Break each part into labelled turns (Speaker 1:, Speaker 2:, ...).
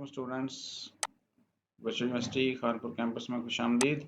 Speaker 1: वालेकुम students. Virtual university Kanpur campus में खुशामदीद।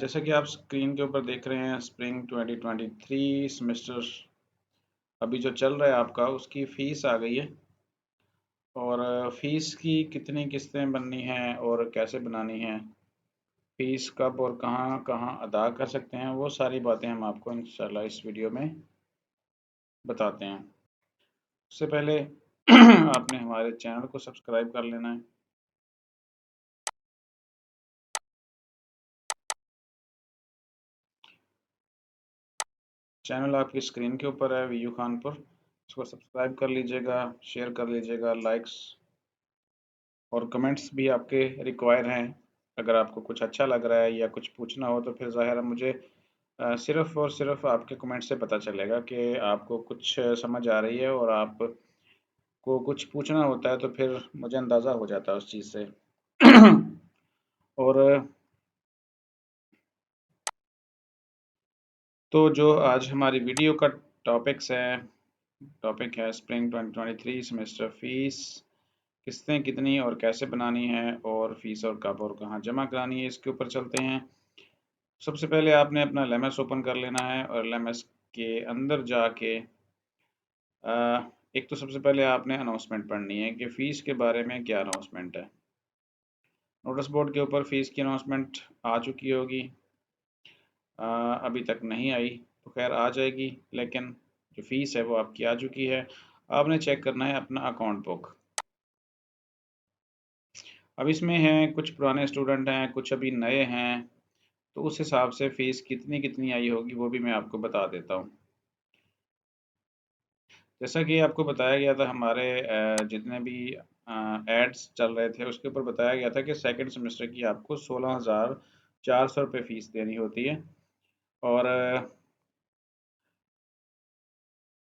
Speaker 1: जैसा कि आप स्क्रीन के ऊपर देख रहे हैं, स्प्रिंग 2023 सेमेस्टर अभी जो चल रहा है आपका, उसकी फ़ीस आ गई है। और फ़ीस की कितनी किस्तें बननी हैं और कैसे बनानी है, फ़ीस कब और कहाँ कहाँ अदा कर सकते हैं, वो सारी बातें हम आपको इंशाल्लाह इस वीडियो में बताते हैं। उससे पहले आपने हमारे चैनल को सब्सक्राइब कर लेना है। चैनल आपकी स्क्रीन के ऊपर है, वीयू कानपुर। इसको सब्सक्राइब कर लीजिएगा, शेयर कर लीजिएगा, लाइक्स और कमेंट्स भी आपके रिक्वायर हैं। अगर आपको कुछ अच्छा लग रहा है या कुछ पूछना हो तो फिर ज़ाहिर है मुझे सिर्फ़ और सिर्फ़ आपके कमेंट से पता चलेगा कि आपको कुछ समझ आ रही है, और आपको कुछ पूछना होता है तो फिर मुझे अंदाज़ा हो जाता है उस चीज़ से। और तो जो आज हमारी वीडियो का टॉपिक है स्प्रिंग 2023 सेमेस्टर फ़ीस, किस्तें कितनी और कैसे बनानी है, और फीस और कब और कहाँ जमा करानी है, इसके ऊपर चलते हैं। सबसे पहले आपने अपना LMS ओपन कर लेना है, और LMS के अंदर जाके एक तो सबसे पहले आपने अनाउंसमेंट पढ़नी है कि फ़ीस के बारे में क्या अनाउंसमेंट है। नोटिस बोर्ड के ऊपर फ़ीस की अनाउंसमेंट आ चुकी होगी। अभी तक नहीं आई तो खैर आ जाएगी, लेकिन जो फ़ीस है वो आपकी आ चुकी है। आपने चेक करना है अपना अकाउंट बुक। अब इसमें हैं कुछ पुराने स्टूडेंट हैं, कुछ अभी नए हैं, तो उस हिसाब से फ़ीस कितनी कितनी आई होगी वो भी मैं आपको बता देता हूँ। जैसा कि आपको बताया गया था, हमारे जितने भी एड्स चल रहे थे उसके ऊपर बताया गया था कि सेकंड सेमेस्टर की आपको 16,400 रुपये फ़ीस देनी होती है। और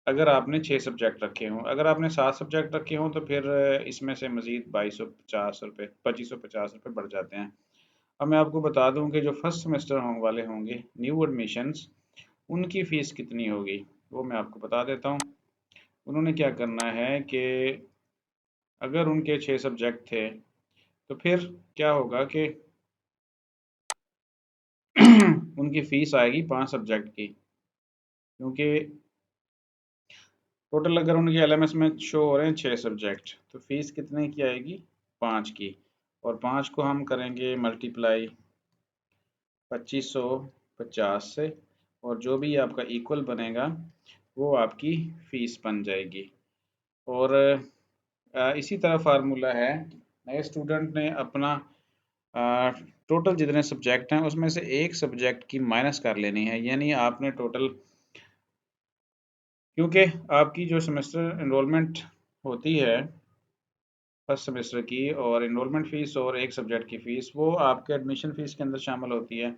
Speaker 1: अगर आपने 6 सब्जेक्ट रखे हों, अगर आपने 7 सब्जेक्ट रखे हों तो फिर इसमें से मज़ीद 2250 रुपये बढ़ जाते हैं। अब मैं आपको बता दूं कि जो फर्स्ट सेमेस्टर वाले होंगे न्यू एडमिशन्स, उनकी फ़ीस कितनी होगी वो मैं आपको बता देता हूँ। उन्होंने क्या करना है कि अगर उनके 6 सब्जेक्ट थे तो फिर क्या होगा कि उनकी फ़ीस आएगी 5 सब्जेक्ट की, क्योंकि टोटल अगर उनके LMS में शो हो रहे हैं 6 सब्जेक्ट, तो फ़ीस कितने की आएगी, 5 की। और 5 को हम करेंगे मल्टीप्लाई 2550 से, और जो भी आपका इक्वल बनेगा वो आपकी फ़ीस बन जाएगी। और इसी तरह फार्मूला है, नए स्टूडेंट ने अपना टोटल जितने सब्जेक्ट हैं उसमें से एक सब्जेक्ट की माइनस कर लेनी है। यानी आपने टोटल, क्योंकि आपकी जो सेमेस्टर इनरोलमेंट होती है फर्स्ट सेमेस्टर की, और इनरोलमेंट फ़ीस और एक सब्जेक्ट की फ़ीस वो आपके एडमिशन फ़ीस के अंदर शामिल होती है,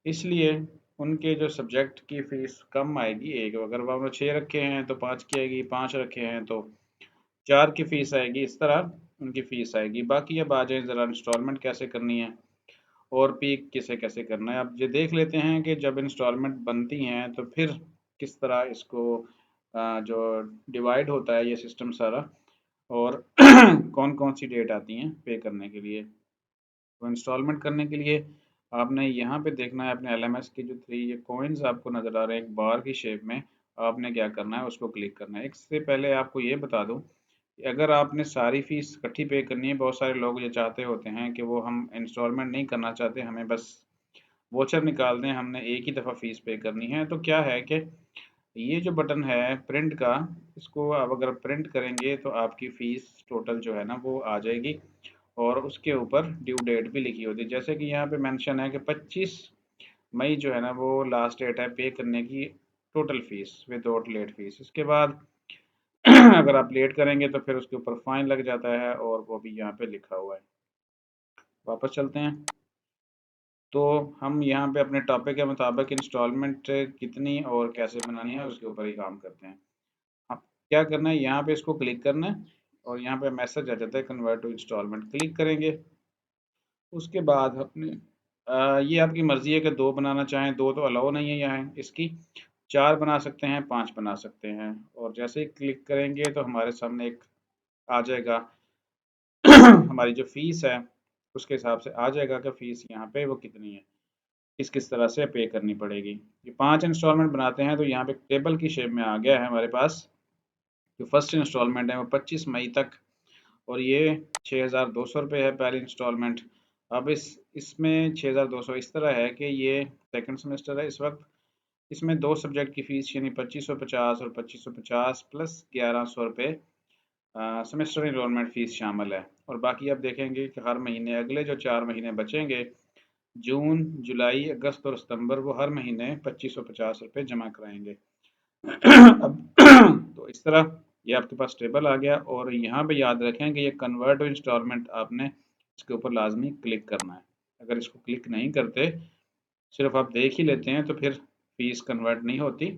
Speaker 1: इसलिए उनके जो सब्जेक्ट की फ़ीस कम आएगी। एक अगर आपने 6 रखे हैं तो 5 की आएगी, 5 रखे हैं तो 4 की फ़ीस आएगी, इस तरह उनकी फ़ीस आएगी। बाकी अब आ जाए ज़रा इंस्टॉलमेंट कैसे करनी है और पीक किसे कैसे करना है। अब ये देख लेते हैं कि जब इंस्टॉलमेंट बनती हैं तो फिर किस तरह इसको जो डिवाइड होता है ये सिस्टम सारा, और कौन कौन सी डेट आती हैं पे करने के लिए। तो इंस्टॉलमेंट करने के लिए आपने यहाँ पे देखना है अपने LMS के जो 3 ये कॉइन्स आपको नज़र आ रहे हैं एक बार की शेप में, आपने क्या करना है उसको क्लिक करना है। इससे पहले आपको ये बता दूँ कि अगर आपने सारी फ़ीस इकट्ठी पे करनी है, बहुत सारे लोग ये चाहते होते हैं कि वो हम इंस्टॉलमेंट नहीं करना चाहते, हमें बस वोचर निकाल दें, हमने एक ही दफ़ा फ़ीस पे करनी है। तो क्या है कि ये जो बटन है प्रिंट का, इसको आप अगर प्रिंट करेंगे तो आपकी फ़ीस टोटल जो है ना वो आ जाएगी, और उसके ऊपर ड्यू डेट भी लिखी होती है। जैसे कि यहाँ पे मेंशन है कि 25 मई जो है ना वो लास्ट डेट है पे करने की total fees without late fees. इसके बाद अगर आप लेट करेंगे तो फिर उसके ऊपर फ़ाइन लग जाता है, और वो भी यहाँ पे लिखा हुआ है। वापस चलते हैं। तो हम यहाँ पे अपने टॉपिक के मुताबिक इंस्टॉलमेंट कितनी और कैसे बनानी है उसके ऊपर ही काम करते हैं। अब क्या करना है, यहाँ पे इसको क्लिक करना है, और यहाँ पे मैसेज आ जाता है कन्वर्ट टू इंस्टॉलमेंट, क्लिक करेंगे। उसके बाद अपने ये आपकी मर्ज़ी है कि 2 बनाना चाहें, 2 तो अलाउ नहीं है यहाँ इसकी, 4 बना सकते हैं, 5 बना सकते हैं। और जैसे ही क्लिक करेंगे तो हमारे सामने एक आ जाएगा हमारी जो फीस है उसके हिसाब से आ जाएगा कि फीस यहाँ पे वो कितनी है, किस किस तरह से पे करनी पड़ेगी। ये 5 इंस्टॉलमेंट बनाते हैं तो यहाँ पे टेबल की शेप में आ गया है हमारे पास। जो फर्स्ट इंस्टॉलमेंट है वो 25 मई तक, और ये 6,200 रुपये है पहली इंस्टॉलमेंट। अब इसमें 6,200 इस तरह है कि ये सेकंड सेमेस्टर है इस वक्त। इसमें दो सब्जेक्ट की फ़ीस यानी 2550 और 2550 प्लस 1100 रुपये सेमेस्टर इनरोलमेंट फ़ीस शामिल है। और बाकी आप देखेंगे कि हर महीने अगले जो 4 महीने बचेंगे, जून, जुलाई, अगस्त और सितंबर, वो हर महीने 2550 रुपये जमा कराएंगे। अब तो इस तरह ये आपके पास टेबल आ गया, और यहाँ पे याद रखें कि ये कन्वर्ट टू इंस्टॉलमेंट आपने इसके ऊपर लाजमी क्लिक करना है। अगर इसको क्लिक नहीं करते, सिर्फ आप देख ही लेते हैं, तो फिर फीस कन्वर्ट नहीं होती।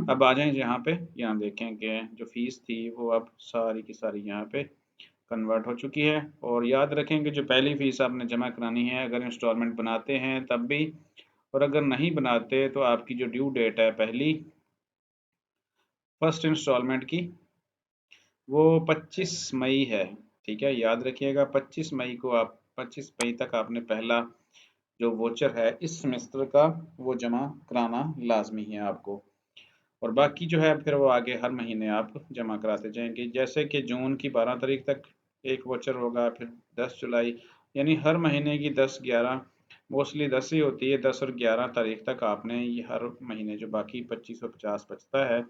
Speaker 1: अब आ जाएं यहाँ पे, यहाँ देखें कि जो फीस थी वो अब सारी की सारी यहाँ पे कन्वर्ट हो चुकी है। और याद रखें कि जो पहली फीस आपने जमा करानी है, अगर इंस्टॉलमेंट बनाते हैं तब भी, और अगर नहीं बनाते तो आपकी जो ड्यू डेट है पहली फर्स्ट इंस्टॉलमेंट की, वो 25 मई है। ठीक है, याद रखिएगा 25 मई को, आप 25 मई तक आपने पहला जो वोचर है इस सेमेस्टर का वो जमा कराना लाजमी है आपको। और बाकी जो है फिर वो आगे हर महीने आप जमा कराते जाएंगे। जैसे कि जून की 12 तारीख तक एक वोचर होगा, फिर 10 जुलाई, यानी हर महीने की 10, 11, मोस्टली 10 ही होती है, 10 और 11 तारीख तक आपने ये हर महीने जो बाकी 2550 बचता है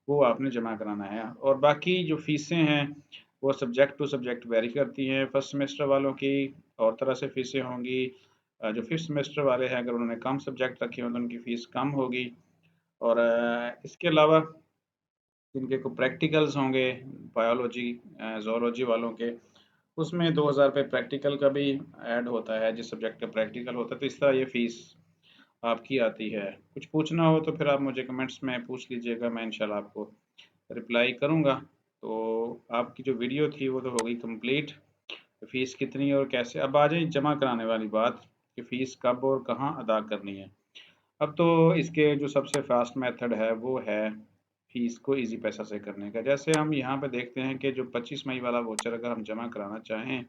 Speaker 1: वो आपने जमा कराना है। और बाकी जो फीसें हैं वो सब्जेक्ट टू सब्जेक्ट वेरी करती हैं। फर्स्ट सेमेस्टर वालों की और तरह से फीसें होंगी, जो फिफ्थ सेमेस्टर वाले हैं अगर उन्होंने कम सब्जेक्ट रखे हों तो उनकी फ़ीस कम होगी। और इसके अलावा जिनके को प्रैक्टिकल्स होंगे, बायोलॉजी, ज़ूलॉजी वालों के, उसमें 2,000 रुपये प्रैक्टिकल का भी ऐड होता है, जिस सब्जेक्ट का प्रैक्टिकल होता है। तो इस तरह ये फ़ीस आपकी आती है। कुछ पूछना हो तो फिर आप मुझे कमेंट्स में पूछ लीजिएगा, मैं इंशाल्लाह आपको रिप्लाई करूँगा। तो आपकी जो वीडियो थी वो तो हो गई कंप्लीट, फ़ीस कितनी और कैसे। अब आ जाए जमा कराने वाली बात कि फ़ीस कब और कहाँ अदा करनी है। अब तो इसके जो सबसे फास्ट मेथड है वो है फ़ीस को इजी पैसा से करने का। जैसे हम यहाँ पे देखते हैं कि जो 25 मई वाला वोचर अगर हम जमा कराना चाहें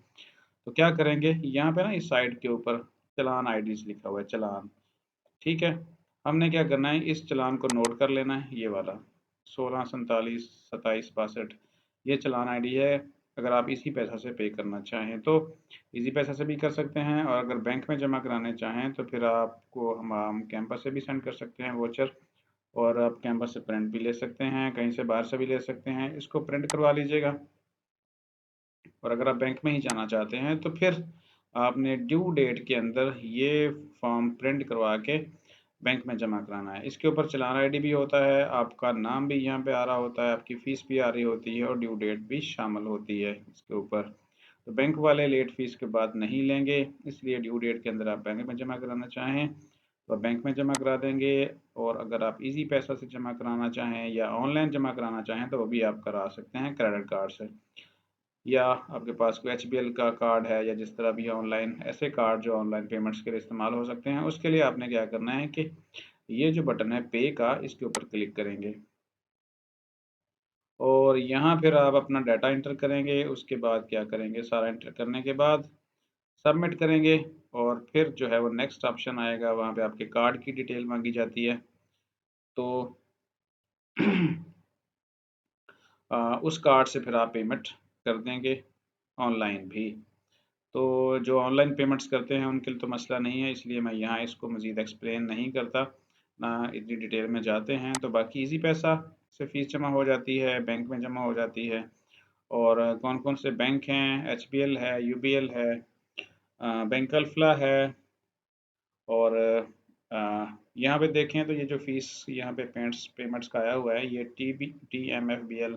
Speaker 1: तो क्या करेंगे, यहाँ पे ना इस साइड के ऊपर चलान आईडीज लिखा हुआ है, चलान। ठीक है, हमने क्या करना है, इस चलान को नोट कर लेना है, ये वाला 1647 27 62, ये चलान आईडी है। अगर आप इसी पैसा से पे करना चाहें तो इजी पैसा से भी कर सकते हैं, और अगर बैंक में जमा कराने चाहें तो फिर आपको हम कैंपस से भी सेंड कर सकते हैं वोचर, और आप कैंपस से प्रिंट भी ले सकते हैं, कहीं से बाहर से भी ले सकते हैं। इसको प्रिंट करवा लीजिएगा। और अगर आप बैंक में ही जाना चाहते हैं तो फिर आपने ड्यू डेट के अंदर ये फॉर्म प्रिंट करवा के बैंक में जमा कराना है। इसके ऊपर चालान आईडी भी होता है, आपका नाम भी यहाँ पे आ रहा होता है, आपकी फ़ीस भी आ रही होती है, और ड्यू डेट भी शामिल होती है इसके ऊपर। तो बैंक वाले लेट फीस के बाद नहीं लेंगे, इसलिए ड्यू डेट के अंदर आप बैंक में जमा कराना चाहें तो बैंक में जमा करा देंगे। और अगर आप इजी पैसा से जमा कराना चाहें या ऑनलाइन जमा कराना चाहें तो वो भी आप करा सकते हैं क्रेडिट कार्ड से, या आपके पास कोई HBL का कार्ड है, या जिस तरह भी ऑनलाइन ऐसे कार्ड जो ऑनलाइन पेमेंट्स के लिए इस्तेमाल हो सकते हैं। उसके लिए आपने क्या करना है कि ये जो बटन है पे का, इसके ऊपर क्लिक करेंगे, और यहाँ फिर आप अपना डाटा इंटर करेंगे। उसके बाद क्या करेंगे, सारा इंटर करने के बाद सबमिट करेंगे, और फिर जो है वो नेक्स्ट ऑप्शन आएगा, वहाँ पे आपके कार्ड की डिटेल मांगी जाती है। तो उस कार्ड से फिर आप पेमेंट कर देंगे ऑनलाइन भी। तो जो ऑनलाइन पेमेंट्स करते हैं उनके लिए तो मसला नहीं है, इसलिए मैं यहाँ इसको मज़ीद एक्सप्लेन नहीं करता, ना इतनी डिटेल में जाते हैं। तो बाकी इजी पैसा से फ़ीस जमा हो जाती है, बैंक में जमा हो जाती है। और कौन कौन से बैंक हैं, HBL है, UBL है, बैंक अल्फला है। और यहाँ पे देखें तो ये जो फ़ीस यहाँ पे पेमेंट्स पेमेंट्स का आया हुआ है, ये TMFBL,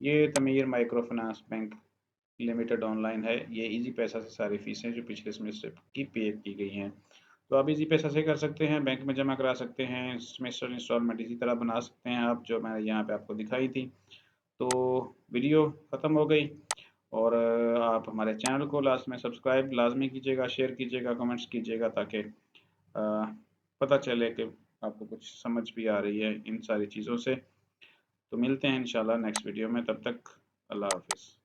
Speaker 1: ये Tameer micro finance bank limited online है। ये इजी पैसा से सारी फीसें जो पिछले सेमेस्टर की पे की गई हैं, तो आप इजी पैसा से कर सकते हैं, बैंक में जमा करा सकते हैं, सेमेस्टर इंस्टॉलमेंट इसी तरह बना सकते हैं आप, जो मैंने यहाँ पे आपको दिखाई थी। तो वीडियो ख़त्म हो गई, और आप हमारे चैनल को लास्ट में सब्सक्राइब लाजमी कीजिएगा, शेयर कीजिएगा, कमेंट्स कीजिएगा, ताकि पता चले कि आपको कुछ समझ भी आ रही है इन सारी चीज़ों से। तो मिलते हैं इंशाल्लाह नेक्स्ट वीडियो में, तब तक अल्लाह हाफिज़।